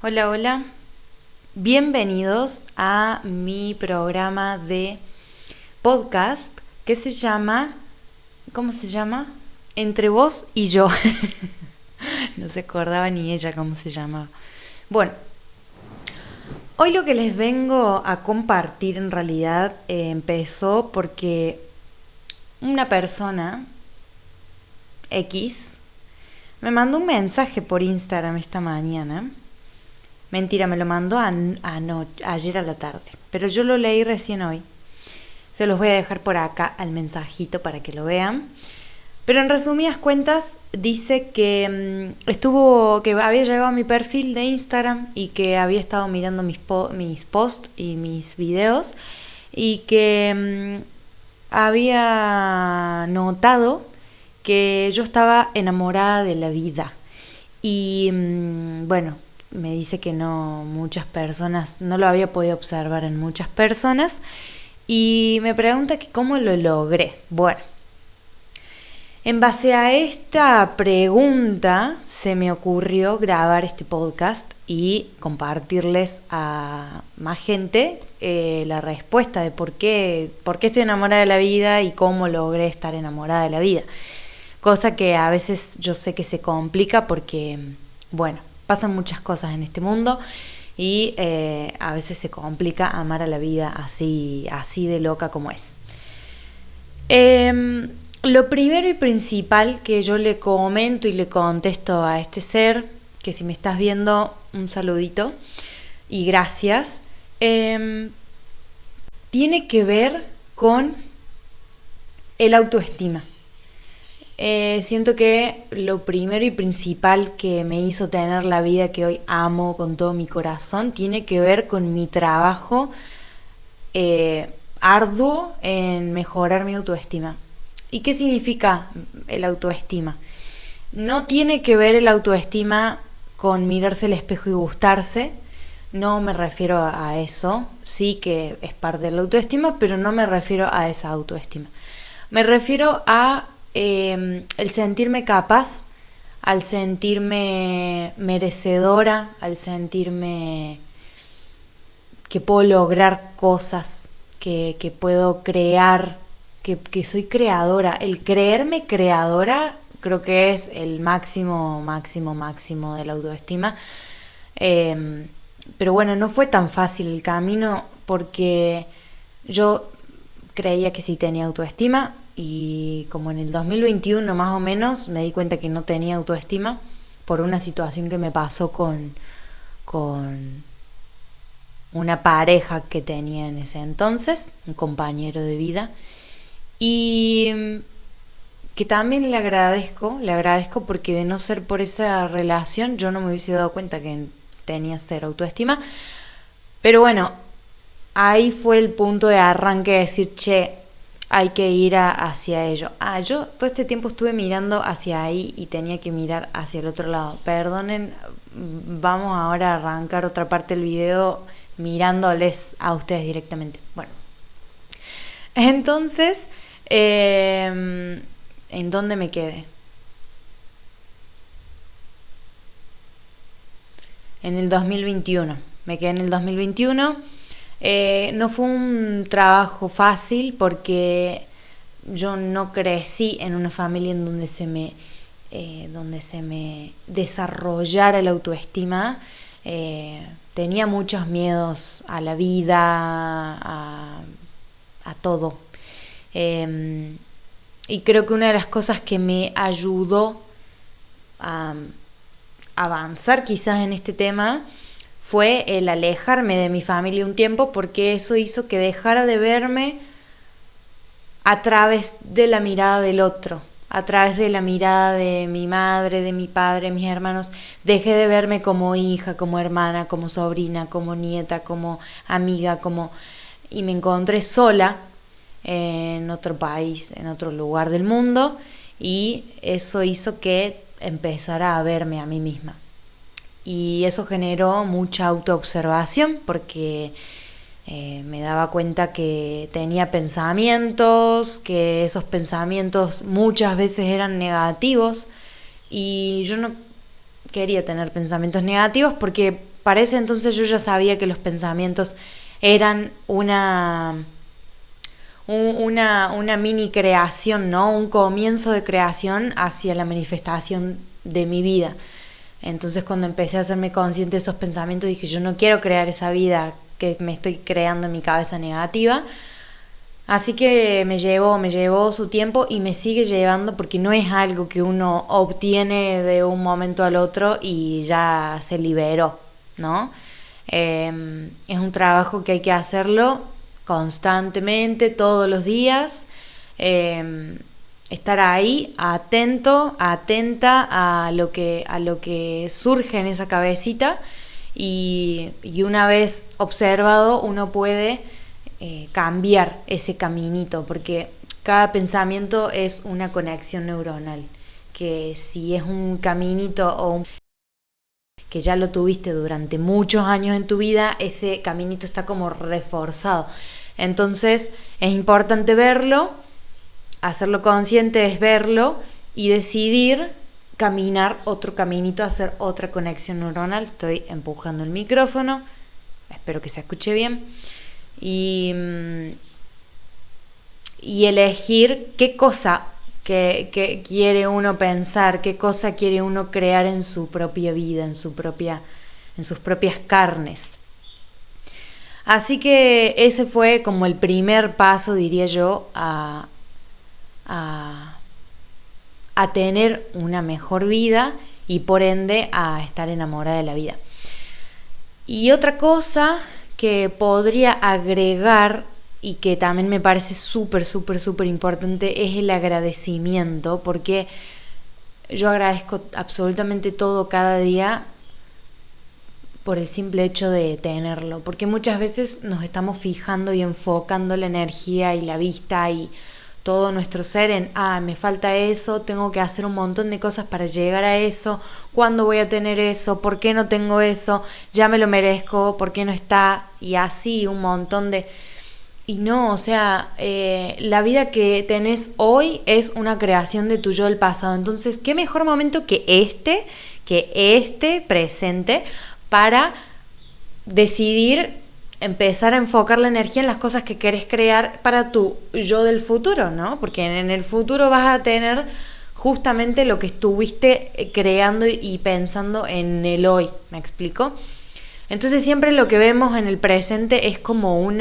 Hola, hola. Bienvenidos a mi programa de podcast que se llama, ¿cómo se llama? Entre vos y yo. No se acordaba ni ella cómo se llamaba. Bueno, hoy lo que les vengo a compartir en realidad empezó porque una persona X me mandó un mensaje por Instagram esta mañana. Mentira, me lo mandó ayer a la tarde, pero yo lo leí recién hoy. Se los voy a dejar por acá al mensajito para que lo vean. Pero en resumidas cuentas dice que que había llegado a mi perfil de Instagram y que había estado mirando mis posts y mis videos y que había notado que yo estaba enamorada de la vida. Y bueno, me dice que no, muchas personas, no lo había podido observar en muchas personas. Y me pregunta que cómo lo logré. Bueno, en base a esta pregunta se me ocurrió grabar este podcast y compartirles a más gente la respuesta de por qué estoy enamorada de la vida y cómo logré estar enamorada de la vida. Cosa que a veces yo sé que se complica porque, bueno, pasan muchas cosas en este mundo y a veces se complica amar a la vida así de loca como es. Lo primero y principal que yo le comento y le contesto a este ser, que si me estás viendo, un saludito y gracias, tiene que ver con el autoestima. Siento que lo primero y principal que me hizo tener la vida que hoy amo con todo mi corazón tiene que ver con mi trabajo arduo en mejorar mi autoestima. ¿Y qué significa el autoestima? No tiene que ver el autoestima con mirarse al espejo y gustarse. No me refiero a eso. Sí que es parte de la autoestima, pero no me refiero a esa autoestima. Me refiero a el sentirme capaz, al sentirme merecedora, al sentirme que puedo lograr cosas, que puedo crear, que soy creadora. El creerme creadora creo que es el máximo de la autoestima. Pero bueno, no fue tan fácil el camino porque yo creía que sí tenía autoestima y como en el 2021 más o menos me di cuenta que no tenía autoestima por una situación que me pasó con una pareja que tenía en ese entonces, un compañero de vida, y que también le agradezco porque de no ser por esa relación yo no me hubiese dado cuenta que tenía cero autoestima, pero bueno, ahí fue el punto de arranque de decir, che, hay que ir hacia ello. Yo todo este tiempo estuve mirando hacia ahí y tenía que mirar hacia el otro lado. Perdonen, vamos ahora a arrancar otra parte del video mirándoles a ustedes directamente. Bueno, entonces, ¿en dónde me quedé? En el 2021. Me quedé en el 2021. No fue un trabajo fácil porque yo no crecí en una familia en donde se me desarrollara la autoestima. Tenía muchos miedos a la vida, a todo. Y creo que una de las cosas que me ayudó a avanzar quizás en este tema fue el alejarme de mi familia un tiempo, porque eso hizo que dejara de verme a través de la mirada del otro, a través de la mirada de mi madre, de mi padre, mis hermanos. Dejé de verme como hija, como hermana, como sobrina, como nieta, como amiga, y me encontré sola en otro país, en otro lugar del mundo, y eso hizo que empezara a verme a mí misma. Y eso generó mucha autoobservación porque me daba cuenta que tenía pensamientos, que esos pensamientos muchas veces eran negativos y yo no quería tener pensamientos negativos porque para ese entonces yo ya sabía que los pensamientos eran una mini creación, ¿no? Un comienzo de creación hacia la manifestación de mi vida. Entonces cuando empecé a hacerme consciente de esos pensamientos dije, yo no quiero crear esa vida que me estoy creando en mi cabeza negativa. Así que me llevó su tiempo y me sigue llevando porque no es algo que uno obtiene de un momento al otro y ya se liberó, ¿no? Es un trabajo que hay que hacerlo constantemente, todos los días, estar ahí, atento, atenta a lo que surge en esa cabecita y una vez observado uno puede cambiar ese caminito, porque cada pensamiento es una conexión neuronal, que si es un caminito que ya lo tuviste durante muchos años en tu vida, ese caminito está como reforzado. Entonces es importante verlo, hacerlo consciente es verlo y decidir caminar otro caminito, hacer otra conexión neuronal. Estoy empujando el micrófono, espero que se escuche bien. Y elegir qué cosa que quiere uno pensar, qué cosa quiere uno crear en su propia vida, en sus propias carnes. Así que ese fue como el primer paso, diría yo, a tener una mejor vida y por ende a estar enamorada de la vida. Y otra cosa que podría agregar y que también me parece súper importante es el agradecimiento, porque yo agradezco absolutamente todo cada día por el simple hecho de tenerlo, porque muchas veces nos estamos fijando y enfocando la energía y la vista y todo nuestro ser en, me falta eso, tengo que hacer un montón de cosas para llegar a eso, ¿cuándo voy a tener eso? ¿Por qué no tengo eso? Ya me lo merezco, ¿por qué no está? Y así un montón de... Y no, o sea, la vida que tenés hoy es una creación de tu yo del pasado, entonces, ¿qué mejor momento que este presente para decidir empezar a enfocar la energía en las cosas que querés crear para tu yo del futuro, ¿no? Porque en el futuro vas a tener justamente lo que estuviste creando y pensando en el hoy, ¿me explico? Entonces siempre lo que vemos en el presente es como un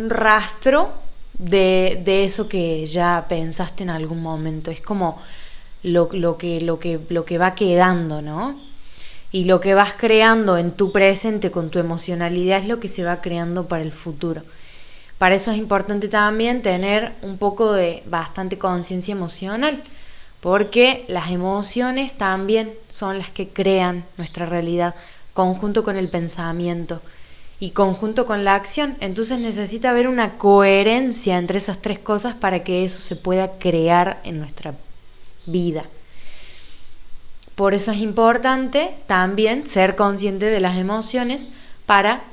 rastro de eso que ya pensaste en algún momento, es como lo que va quedando, ¿no? Y lo que vas creando en tu presente con tu emocionalidad es lo que se va creando para el futuro. Para eso es importante también tener un poco de bastante conciencia emocional, porque las emociones también son las que crean nuestra realidad, conjunto con el pensamiento y conjunto con la acción. Entonces necesita haber una coherencia entre esas tres cosas para que eso se pueda crear en nuestra vida. Por eso es importante también ser consciente de las emociones para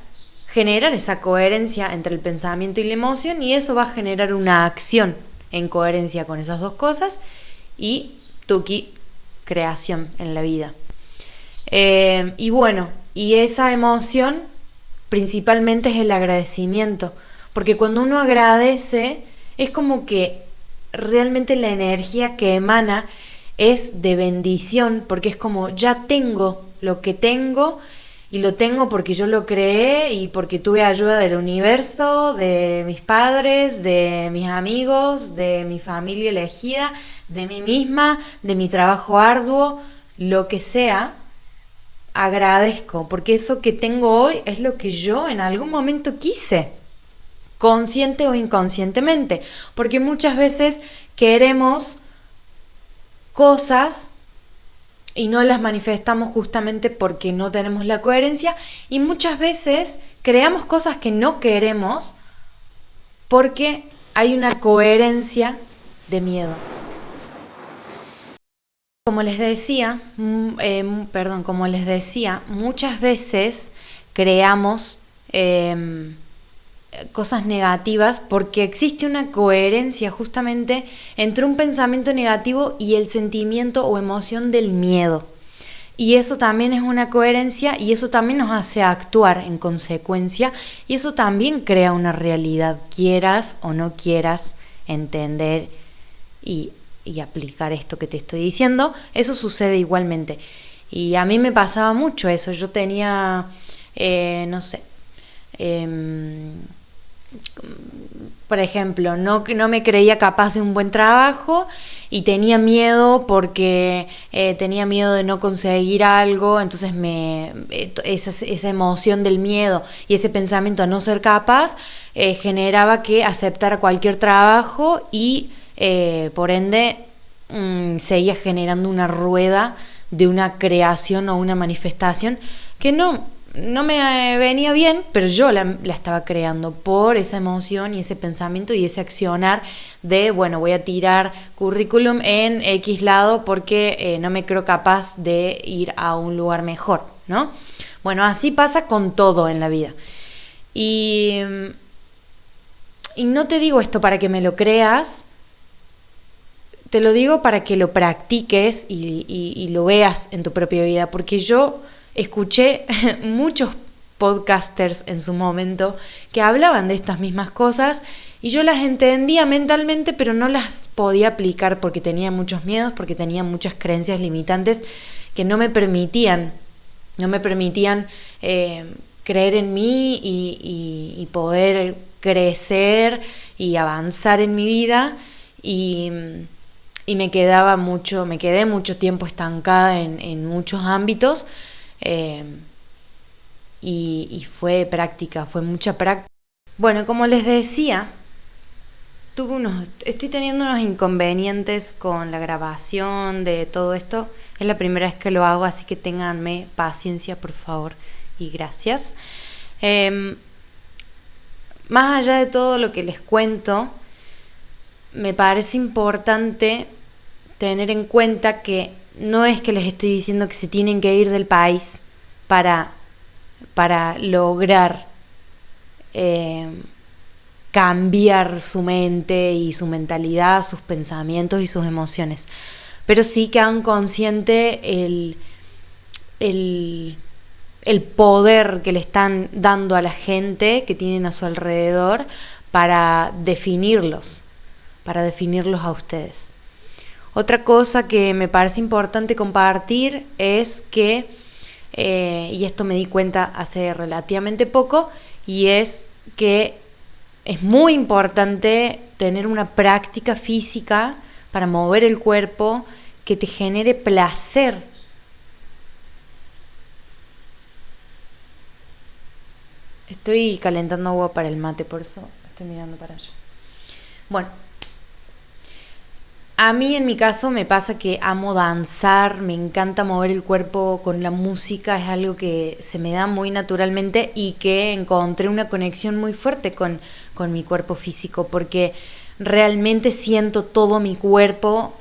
generar esa coherencia entre el pensamiento y la emoción, y eso va a generar una acción en coherencia con esas dos cosas y tuki, creación en la vida. Y bueno, y esa emoción principalmente es el agradecimiento, porque cuando uno agradece es como que realmente la energía que emana es de bendición, porque es como ya tengo lo que tengo y lo tengo porque yo lo creé y porque tuve ayuda del universo, de mis padres, de mis amigos, de mi familia elegida, de mí misma, de mi trabajo arduo, lo que sea. Agradezco, porque eso que tengo hoy es lo que yo en algún momento quise, consciente o inconscientemente, porque muchas veces queremos cosas y no las manifestamos justamente porque no tenemos la coherencia, y muchas veces creamos cosas que no queremos porque hay una coherencia de miedo. Como les decía, muchas veces creamos cosas negativas porque existe una coherencia justamente entre un pensamiento negativo y el sentimiento o emoción del miedo. Y eso también es una coherencia y eso también nos hace actuar en consecuencia y eso también crea una realidad, quieras o no quieras entender y aplicar esto que te estoy diciendo, eso sucede igualmente. Y a mí me pasaba mucho eso, yo tenía, no sé, por ejemplo, no me creía capaz de un buen trabajo y tenía miedo porque tenía miedo de no conseguir algo, entonces esa emoción del miedo y ese pensamiento a no ser capaz generaba que aceptara cualquier trabajo y por ende seguía generando una rueda de una creación o una manifestación que no me venía bien, pero yo la estaba creando por esa emoción y ese pensamiento y ese accionar de, bueno, voy a tirar currículum en X lado porque no me creo capaz de ir a un lugar mejor, ¿no? Bueno, así pasa con todo en la vida. Y no te digo esto para que me lo creas, te lo digo para que lo practiques y lo veas en tu propia vida, porque yo escuché muchos podcasters en su momento que hablaban de estas mismas cosas y yo las entendía mentalmente, pero no las podía aplicar porque tenía muchos miedos, porque tenía muchas creencias limitantes que no me permitían creer en mí y poder crecer y avanzar en mi vida y me quedé mucho tiempo estancada en muchos ámbitos y fue mucha práctica. Bueno, como les decía, estoy teniendo unos inconvenientes con la grabación de todo esto. Es la primera vez que lo hago, así que ténganme paciencia, por favor, y gracias. Más allá de todo lo que les cuento, me parece importante tener en cuenta que no es que les estoy diciendo que se tienen que ir del país para lograr cambiar su mente y su mentalidad, sus pensamientos y sus emociones. Pero sí que hagan consciente el poder que le están dando a la gente que tienen a su alrededor para definirlos a ustedes. Otra cosa que me parece importante compartir es que, y esto me di cuenta hace relativamente poco, y es que es muy importante tener una práctica física para mover el cuerpo que te genere placer. Estoy calentando agua para el mate, por eso estoy mirando para allá. Bueno, a mí en mi caso me pasa que amo danzar, me encanta mover el cuerpo con la música, es algo que se me da muy naturalmente y que encontré una conexión muy fuerte con mi cuerpo físico, porque realmente siento todo mi cuerpo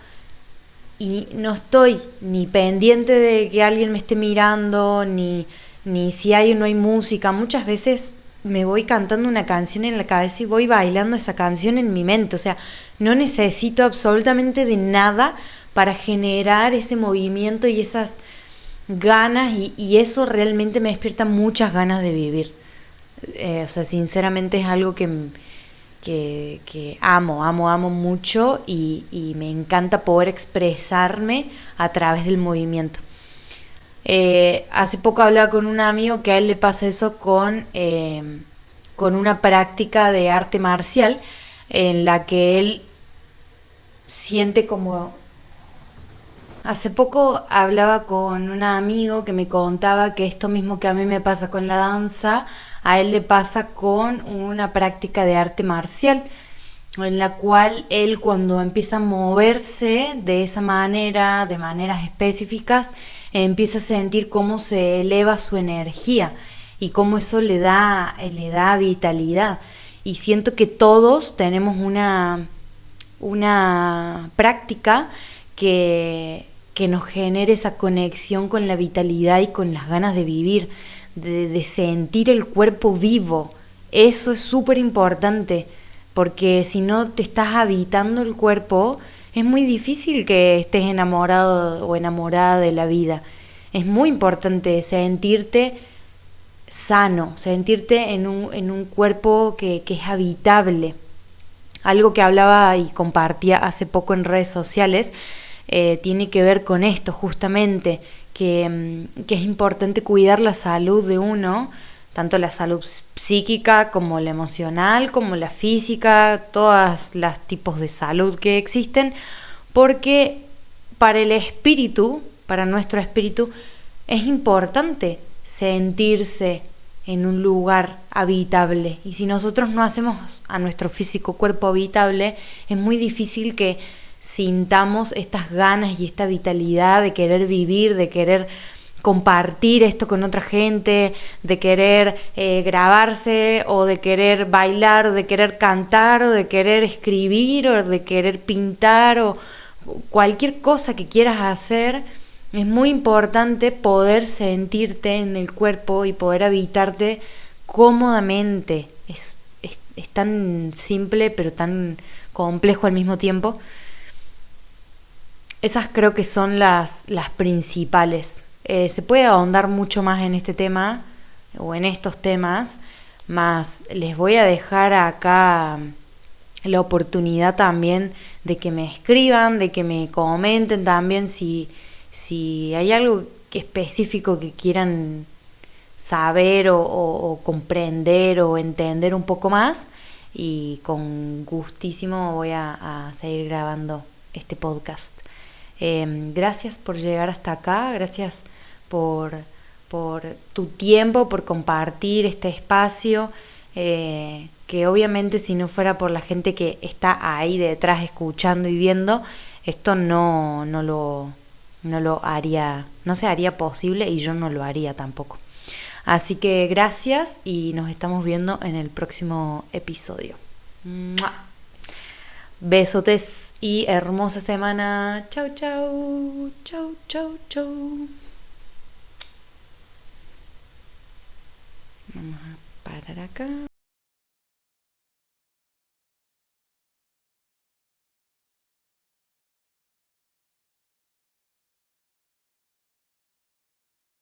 y no estoy ni pendiente de que alguien me esté mirando, ni si hay o no hay música. Muchas veces me voy cantando una canción en la cabeza y voy bailando esa canción en mi mente, o sea, no necesito absolutamente de nada para generar ese movimiento y esas ganas y eso realmente me despierta muchas ganas de vivir. O sea, sinceramente es algo que amo mucho y me encanta poder expresarme a través del movimiento. Hace poco hablaba con un amigo que a él le pasa eso con una práctica de arte marcial en la que él siente como... Hace poco hablaba con un amigo que me contaba que esto mismo que a mí me pasa con la danza, a él le pasa con una práctica de arte marcial, en la cual él cuando empieza a moverse de esa manera, de maneras específicas, empieza a sentir cómo se eleva su energía y cómo eso le da vitalidad. Y siento que todos tenemos una práctica que nos genere esa conexión con la vitalidad y con las ganas de vivir, de sentir el cuerpo vivo. Eso es súper importante, porque si no te estás habitando el cuerpo, es muy difícil que estés enamorado o enamorada de la vida. Es muy importante sentirte sano, sentirte en un cuerpo que es habitable. Algo que hablaba y compartía hace poco en redes sociales tiene que ver con esto justamente, que es importante cuidar la salud de uno, tanto la salud psíquica como la emocional, como la física, todos los tipos de salud que existen, porque para el espíritu, para nuestro espíritu, es importante sentirse en un lugar habitable. Y si nosotros no hacemos a nuestro físico cuerpo habitable, es muy difícil que sintamos estas ganas y esta vitalidad de querer vivir, de querer compartir esto con otra gente, de querer grabarse, o de querer bailar, o de querer cantar, o de querer escribir, o de querer pintar, o cualquier cosa que quieras hacer. Es muy importante poder sentirte en el cuerpo y poder habitarte cómodamente. Es tan simple pero tan complejo al mismo tiempo. Esas creo que son las principales. Se puede ahondar mucho más en este tema o en estos temas, más les voy a dejar acá la oportunidad también de que me escriban, de que me comenten también si hay algo específico que quieran saber o comprender o entender un poco más, y con gustísimo voy a seguir grabando este podcast. Gracias por llegar hasta acá, gracias por tu tiempo, por compartir este espacio, que obviamente si no fuera por la gente que está ahí detrás escuchando y viendo, esto no lo haría, no se haría posible, y yo no lo haría tampoco. Así que gracias y nos estamos viendo en el próximo episodio. ¡Mua! Besotes y hermosa semana. Chau, chau. Chau, chau, chau. Vamos a parar acá.